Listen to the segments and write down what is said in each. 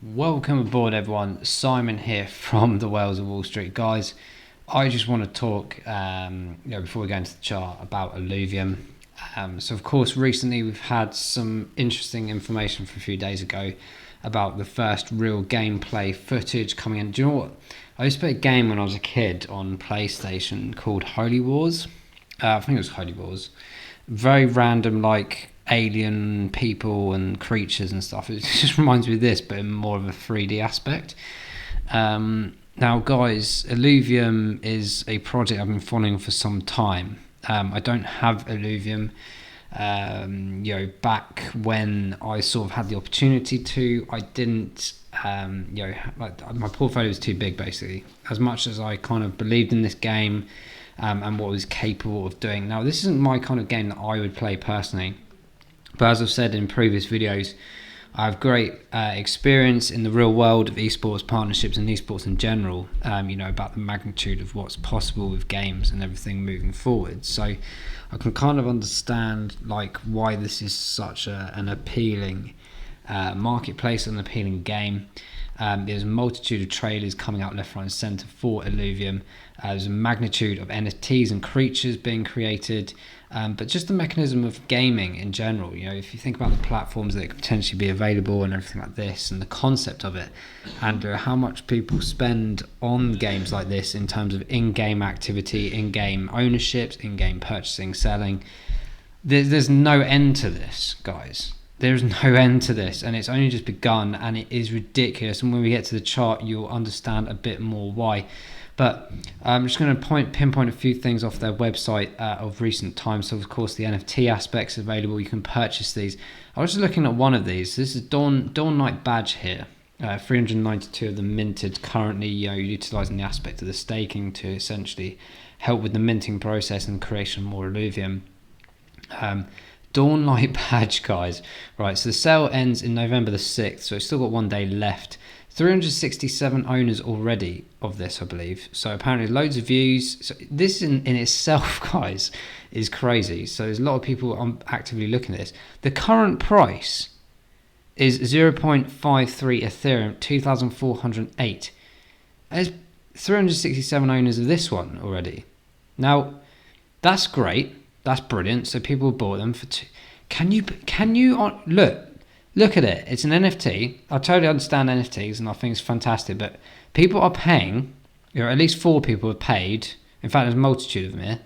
Welcome aboard, everyone. Simon here from the Whales of Wall Street, guys. I just want to talk, before we go into the chart, about Illuvium. So, of course, recently we've had some interesting information from a few days ago about the first real gameplay footage coming in. Do you know what? I used to play a game when I was a kid on PlayStation called Holy Wars. I think it was Holy Wars. Very random, like alien people and creatures and stuff. It just reminds me of this, but in more of a 3D aspect. Now, guys, Illuvium is a project I've been following for some time. I don't have Illuvium. Back when I sort of had the opportunity to, I didn't. My portfolio was too big, basically. As much as I kind of believed in this game and what it was capable of doing. Now, this isn't my kind of game that I would play personally. But as I've said in previous videos, I have great experience in the real world of esports partnerships and esports in general, about the magnitude of what's possible with games and everything moving forward. So I can kind of understand why this is such an appealing marketplace, an appealing game. There's a multitude of trailers coming out left, right and centre for Illuvium. There's a magnitude of NFTs and creatures being created, but just the mechanism of gaming in general. If you think about the platforms that could potentially be available and everything like this, and the concept of it, and how much people spend on games like this in terms of in-game activity, in-game ownerships, in-game purchasing, selling, there's no end to this, guys. There's no end to this, and it's only just begun, and it is ridiculous. And when we get to the chart, you'll understand a bit more why. But I'm just going to pinpoint a few things off their website of recent times. So, of course, the NFT aspects available. You can purchase these. I was just looking at one of these. This is Dawn Knight badge here. 392 of them minted currently. Utilising the aspect of the staking to essentially help with the minting process and creation of more Illuvium. Dawn Light badge, guys. Right, so the sale ends in November the 6th, so it's still got 1 day left. 367 owners already of this, I believe. So apparently loads of views. So this in itself, guys, is crazy. So there's a lot of people actively looking at this. The current price is 0.53 Ethereum, 2,408. There's 367 owners of this one already. Now, that's great. That's brilliant. So people bought them for Can you look at it? It's an NFT. I totally understand NFTs and I think it's fantastic. But people are paying. At least 4 people have paid. In fact, there's a multitude of them here.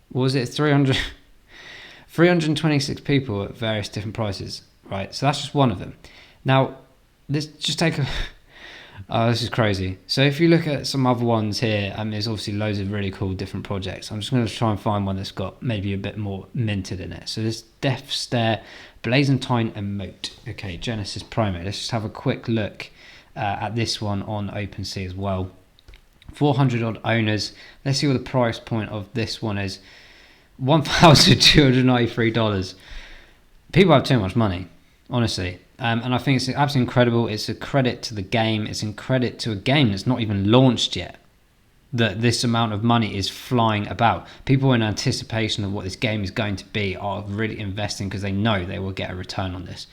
What was it? 326 people at various different prices. Right. So that's just one of them. Now, let's just take a. Oh, this is crazy. So if you look at some other ones here, there's obviously loads of really cool different projects. I'm just going to try and find one that's got maybe a bit more minted in it. So there's Death Stare, Blazentine Emote. Okay, Genesis Promo. Let's just have a quick look at this one on OpenSea as well. 400 odd owners. Let's see what the price point of this one is. $1,293. People have too much money, honestly. And I think it's absolutely incredible. It's a credit to the game. It's a credit to a game that's not even launched yet, that this amount of money is flying about. People in anticipation of what this game is going to be are really investing because they know they will get a return on this.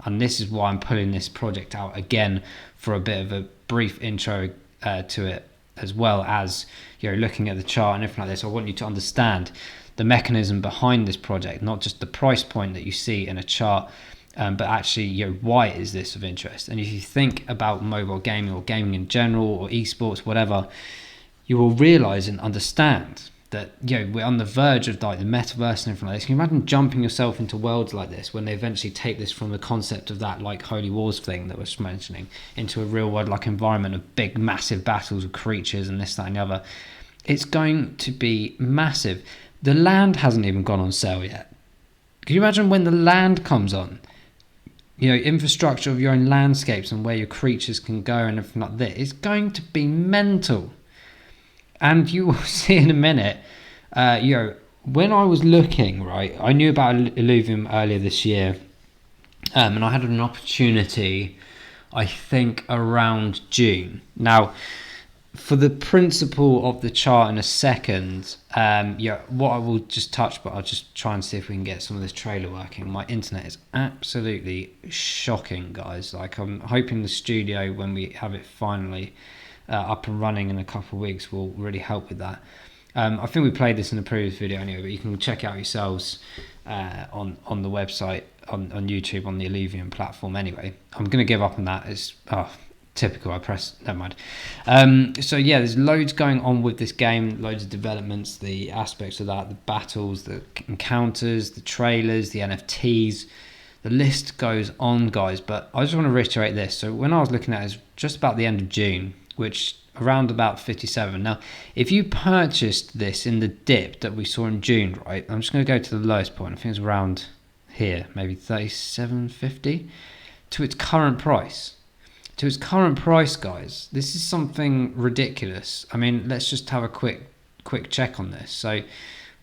And this is why I'm pulling this project out again for a bit of a brief intro to it, as well as looking at the chart and everything like this. I want you to understand the mechanism behind this project, not just the price point that you see in a chart, but actually, why is this of interest? And if you think about mobile gaming or gaming in general or esports, whatever, you will realise and understand that we're on the verge of the metaverse and everything like this. Can you imagine jumping yourself into worlds like this when they eventually take this from the concept of that Holy Wars thing that was mentioning into a real world environment of big massive battles with creatures and this, that and the other? It's going to be massive. The land hasn't even gone on sale yet. Can you imagine when the land comes on? Infrastructure of your own landscapes and where your creatures can go and everything like that. It's going to be mental. And you will see in a minute, when I was looking, right, I knew about Illuvium earlier this year, and I had an opportunity, I think, around June. Now, for the principle of the chart in a second, what I will just touch, but I'll just try and see if we can get some of this trailer working. My internet is absolutely shocking, guys. Like, I'm hoping the studio, when we have it finally up and running in a couple of weeks, will really help with that. I think we played this in a previous video anyway, but you can check it out yourselves on the website, on YouTube, on the Illuvium platform anyway. I'm going to give up on that. It's typical. I press, never mind. So yeah, there's loads going on with this game, loads of developments, the aspects of that, the battles, the encounters, the trailers, the NFTs. The list goes on, guys, but I just want to reiterate this. So when I was looking at it, it's just about the end of June, which around about 57. Now, if you purchased this in the dip that we saw in June, right, I'm just going to go to the lowest point. I think it's around here, maybe 37.50 to its current price. To its current price, guys, this is something ridiculous. I mean, let's just have a quick check on this. So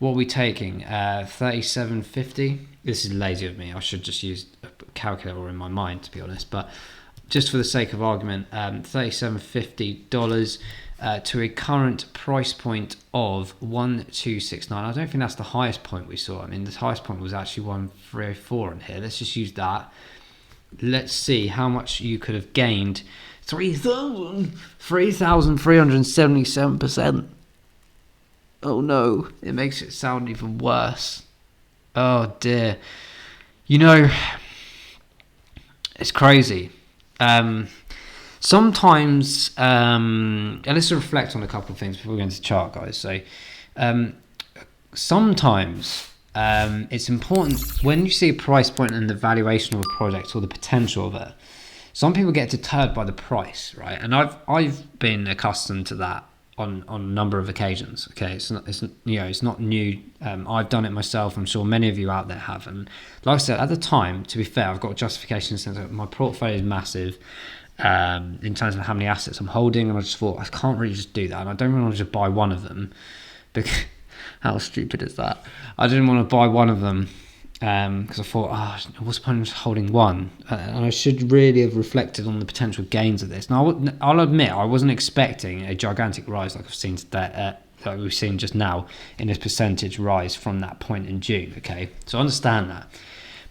what are we taking? 37.50. This is lazy of me. I should just use a calculator in my mind, to be honest, but just for the sake of argument, $37.50 to a current price point of 1269. I don't think that's the highest point we saw. I mean, the highest point was actually 1304 in here. Let's just use that. Let's see how much you could have gained. 3,377%. Oh no, it makes it sound even worse. Oh dear. You know, it's crazy. Sometimes, and let's reflect on a couple of things before we go into the chart, guys. So, sometimes it's important when you see a price point and the valuation of a project or the potential of it. Some people get deterred by the price, right? And I've been accustomed to that on a number of occasions. Okay, it's not new. I've done it myself. I'm sure many of you out there have. And like I said, at the time, to be fair, I've got justification in the sense that my portfolio is massive in terms of how many assets I'm holding, and I just thought I can't really just do that, and I don't really want to just buy one of them. Because how stupid is that? I didn't want to buy one of them because I thought, what's the point of just holding one? And I should really have reflected on the potential gains of this. Now, I'll admit, I wasn't expecting a gigantic rise like I've seen today, like we've seen just now in this percentage rise from that point in June. Okay, so I understand that.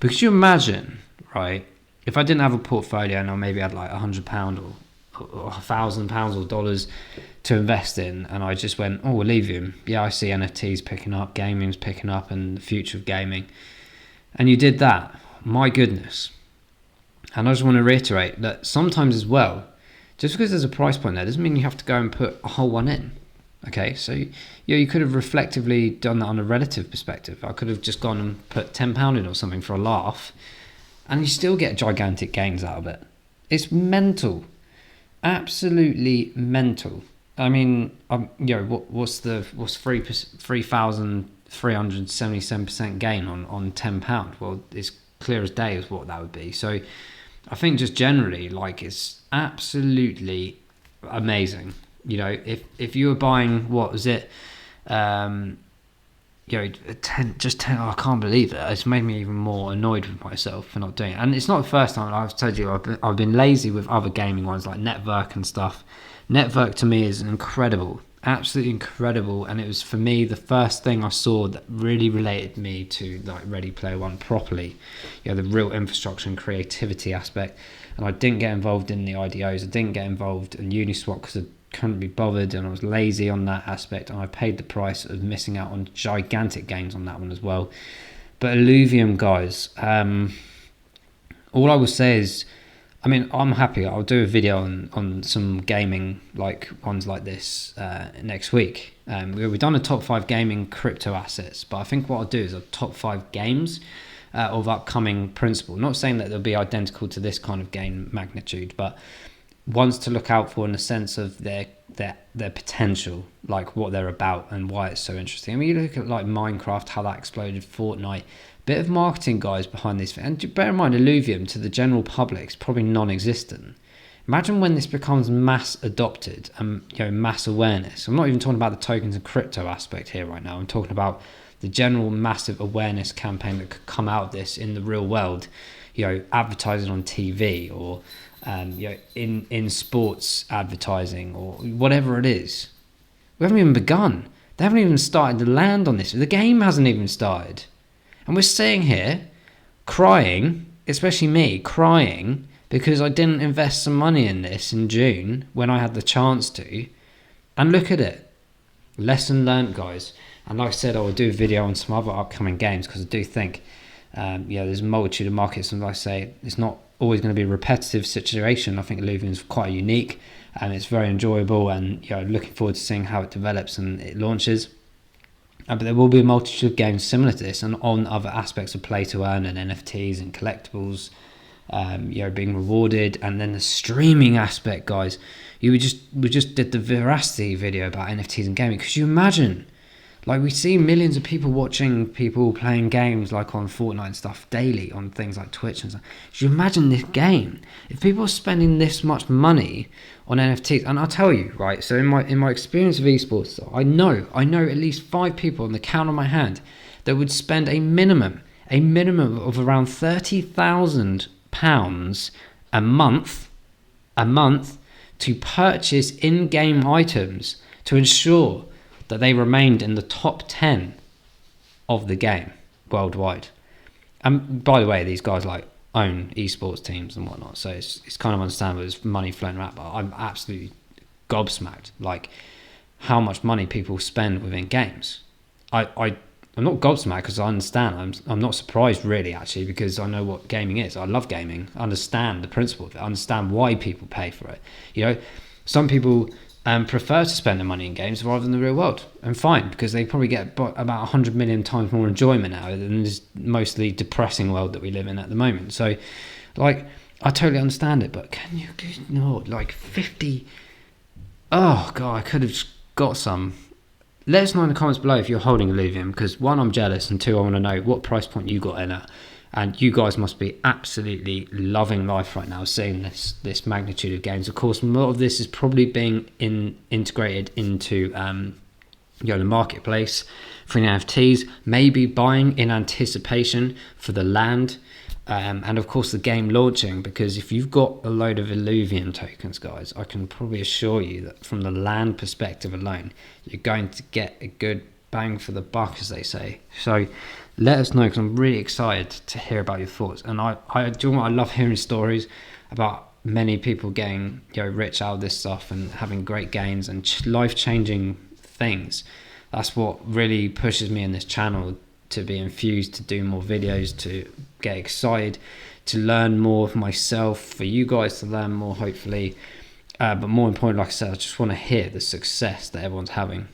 But could you imagine, right, if I didn't have a portfolio and I maybe had like £100 or £1,000 or dollars to invest in, and I just went, Illuvium, yeah, I see NFTs picking up, gaming's picking up, and the future of gaming, and you did that, my goodness. And I just want to reiterate that sometimes as well, just because there's a price point there doesn't mean you have to go and put a whole one in. Okay, so you could have reflectively done that on a relative perspective. I could have just gone and put £10 in or something for a laugh, and you still get gigantic gains out of it. It's mental, absolutely mental. I mean, what's 3,377% gain on £10? Well, it's clear as day as what that would be. So I think just generally, like, it's absolutely amazing. You know, if you were buying, what was it? 10, I can't believe it. It's made me even more annoyed with myself for not doing it. And it's not the first time. I've told you, I've been lazy with other gaming ones like Network and stuff. Network to me is incredible, absolutely incredible. And it was, for me, the first thing I saw that really related me to like Ready Player One properly. The real infrastructure and creativity aspect. And I didn't get involved in the IDOs. I didn't get involved in Uniswap because I couldn't be bothered, and I was lazy on that aspect, and I paid the price of missing out on gigantic gains on that one as well. But Illuvium, guys, all I will say is, I mean, I'm happy. I'll do a video on some gaming like ones like this next week. We've done a top 5 gaming crypto assets, but I think what I'll do is a top 5 games of upcoming principle. Not saying that they'll be identical to this kind of game magnitude, but ones to look out for in the sense of their potential, like what they're about and why it's so interesting. I mean, you look at like Minecraft, how that exploded, Fortnite, bit of marketing, guys, behind this. And bear in mind, Illuvium to the general public is probably non-existent. Imagine when this becomes mass adopted and mass awareness. I'm not even talking about the tokens and crypto aspect here right now. I'm talking about the general massive awareness campaign that could come out of this in the real world. Advertising on TV or in sports advertising or whatever it is. We haven't even begun. They haven't even started to land on this. The game hasn't even started. And we're sitting here crying, especially me, crying because I didn't invest some money in this in June when I had the chance to. And look at it. Lesson learned, guys. And like I said, I will do a video on some other upcoming games because I do think there's a multitude of markets, and like I say, it's not always going to be a repetitive situation. I think Illuvium is quite unique and it's very enjoyable, and looking forward to seeing how it develops and it launches. But there will be a multitude of games similar to this and on other aspects of play to earn and NFTs and collectibles, being rewarded. And then the streaming aspect, guys. We just did the Veracity video about NFTs and gaming. Could you imagine? Like, we see millions of people watching people playing games like on Fortnite and stuff daily on things like Twitch and stuff. Could you imagine this game? If people are spending this much money on NFTs, and I'll tell you, right, so in my experience of esports, I know at least 5 people on the count of my hand that would spend a minimum of around £30,000 a month to purchase in-game items to ensure that they remained in the top 10 of the game worldwide. And by the way, these guys own esports teams and whatnot, so it's kind of understandable there's money flowing around, but I'm absolutely gobsmacked, like how much money people spend within games. I'm not gobsmacked because I understand. I'm not surprised really, actually, because I know what gaming is. I love gaming. I understand the principle of it. I understand why people pay for it. Some people prefer to spend their money in games rather than the real world, and fine, because they probably get about 100 million times more enjoyment out of it than this mostly depressing world that we live in at the moment. So, I totally understand it, but can you not 50? Oh god, I could have just got some. Let us know in the comments below if you're holding Illuvium, because 1, I'm jealous, and 2, I want to know what price point you got in at. And you guys must be absolutely loving life right now, seeing this magnitude of games. Of course, a lot of this is probably being integrated into the marketplace for NFTs, maybe buying in anticipation for the land, and of course the game launching. Because if you've got a load of Illuvium tokens, guys, I can probably assure you that from the land perspective alone, you're going to get a good bang for the buck, as they say. So let us know, because I'm really excited to hear about your thoughts. And I love hearing stories about many people getting rich out of this stuff and having great gains and life-changing things. That's what really pushes me in this channel, to be infused, to do more videos, to get excited, to learn more of myself, for you guys to learn more, hopefully. But more important, like I said, I just want to hear the success that everyone's having.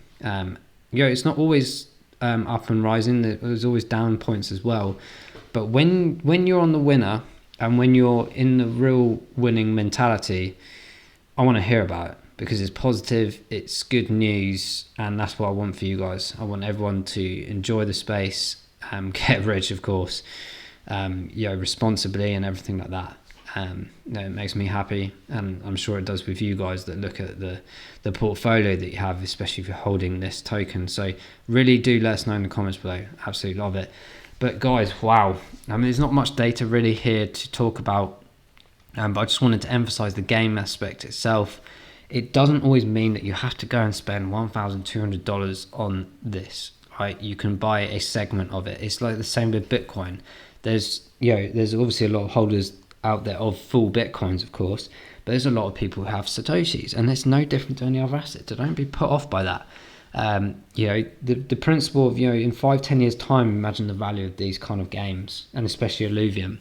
It's not always up and rising. There's always down points as well. But when you're on the winner and when you're in the real winning mentality, I want to hear about it, because it's positive, it's good news, and that's what I want for you guys. I want everyone to enjoy the space, get rich, of course, responsibly and everything like that. It makes me happy, and I'm sure it does with you guys that look at the portfolio that you have, especially if you're holding this token. So really do let us know in the comments below. Absolutely love it. But guys, wow, there's not much data really here to talk about, but I just wanted to emphasize the game aspect itself. It doesn't always mean that you have to go and spend $1,200 on this, right? You can buy a segment of it. It's like the same with Bitcoin. There's obviously a lot of holders out there of full Bitcoins, of course, but there's a lot of people who have Satoshis, and it's no different to any other asset. So don't be put off by that. The principle of, in 5-10 years time, imagine the value of these kind of games, and especially Illuvium.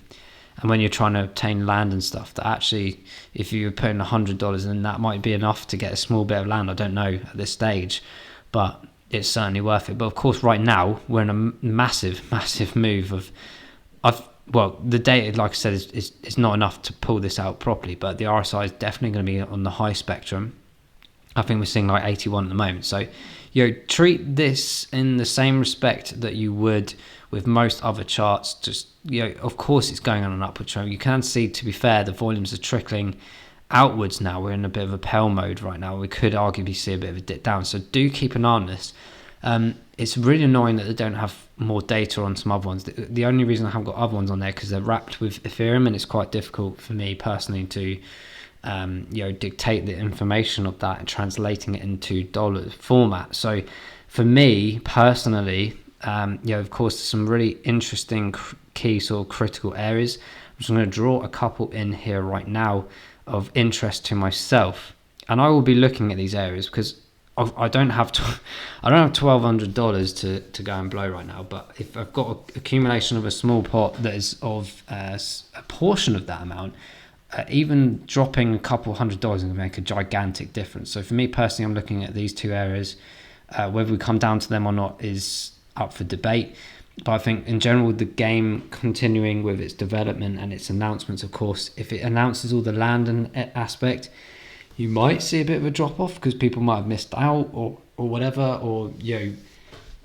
And when you're trying to obtain land and stuff, that actually, if you were putting $100 in, that might be enough to get a small bit of land. I don't know at this stage, but it's certainly worth it. But of course, right now we're in a massive move the data, like I said, is not enough to pull this out properly, but the RSI is definitely going to be on the high spectrum. I think we're seeing 81 at the moment. So, treat this in the same respect that you would with most other charts. Just, of course it's going on an upward trend. You can see, to be fair, the volumes are trickling outwards now. We're in a bit of a pale mode right now. We could arguably see a bit of a dip down. So do keep an eye on this. It's really annoying that they don't have more data on some other ones. The only reason I haven't got other ones on there because they're wrapped with Ethereum, and it's quite difficult for me personally to dictate the information of that and translating it into dollar format. So for me personally, of course, there's some really interesting key sort of critical areas. I'm just going to draw a couple in here right now of interest to myself, and I will be looking at these areas because I don't have $1,200 to go and blow right now. But if I've got an accumulation of a small pot that is of a portion of that amount, even dropping a couple $100 can make a gigantic difference. So for me personally, I'm looking at these two areas. Whether we come down to them or not is up for debate. But I think in general, the game continuing with its development and its announcements, of course, if it announces all the land and aspect, you might see a bit of a drop off because people might have missed out or whatever, or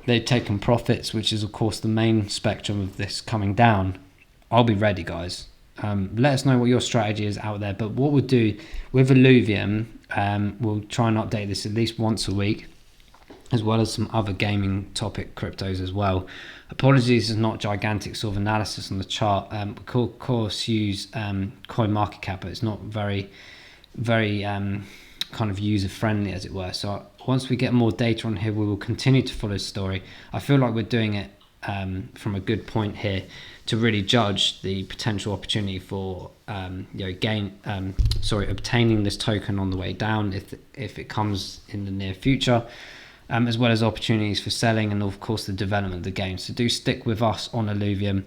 they've taken profits, which is of course the main spectrum of this coming down. I'll be ready, guys. Let us know what your strategy is out there. But what we'll do with Illuvium, we'll try and update this at least once a week, as well as some other gaming topic cryptos as well. Apologies, it's not gigantic sort of analysis on the chart. We could of course use CoinMarketCap, but it's not very kind of user friendly, as it were. So once we get more data on here, we will continue to follow the story. I feel like we're doing it from a good point here to really judge the potential opportunity for obtaining this token on the way down if it comes in the near future, as well as opportunities for selling and of course the development of the game. So do stick with us on Illuvium,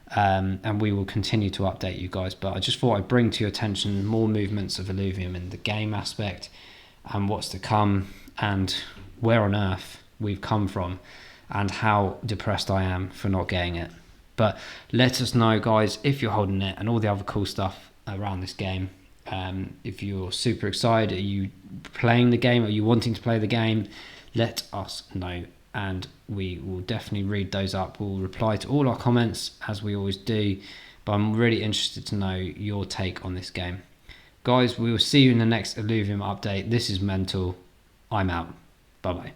and we will continue to update you guys. But I just thought I'd bring to your attention more movements of Illuvium in the game aspect and what's to come, and where on earth we've come from, and how depressed I am for not getting it. But let us know, guys, if you're holding it and all the other cool stuff around this game. If you're super excited, are you playing the game, are you wanting to play the game? Let us know, and we will definitely read those up. We'll reply to all our comments as we always do, but I'm really interested to know your take on this game. Guys, we will see you in the next Illuvium update. This is mental. I'm out. Bye bye.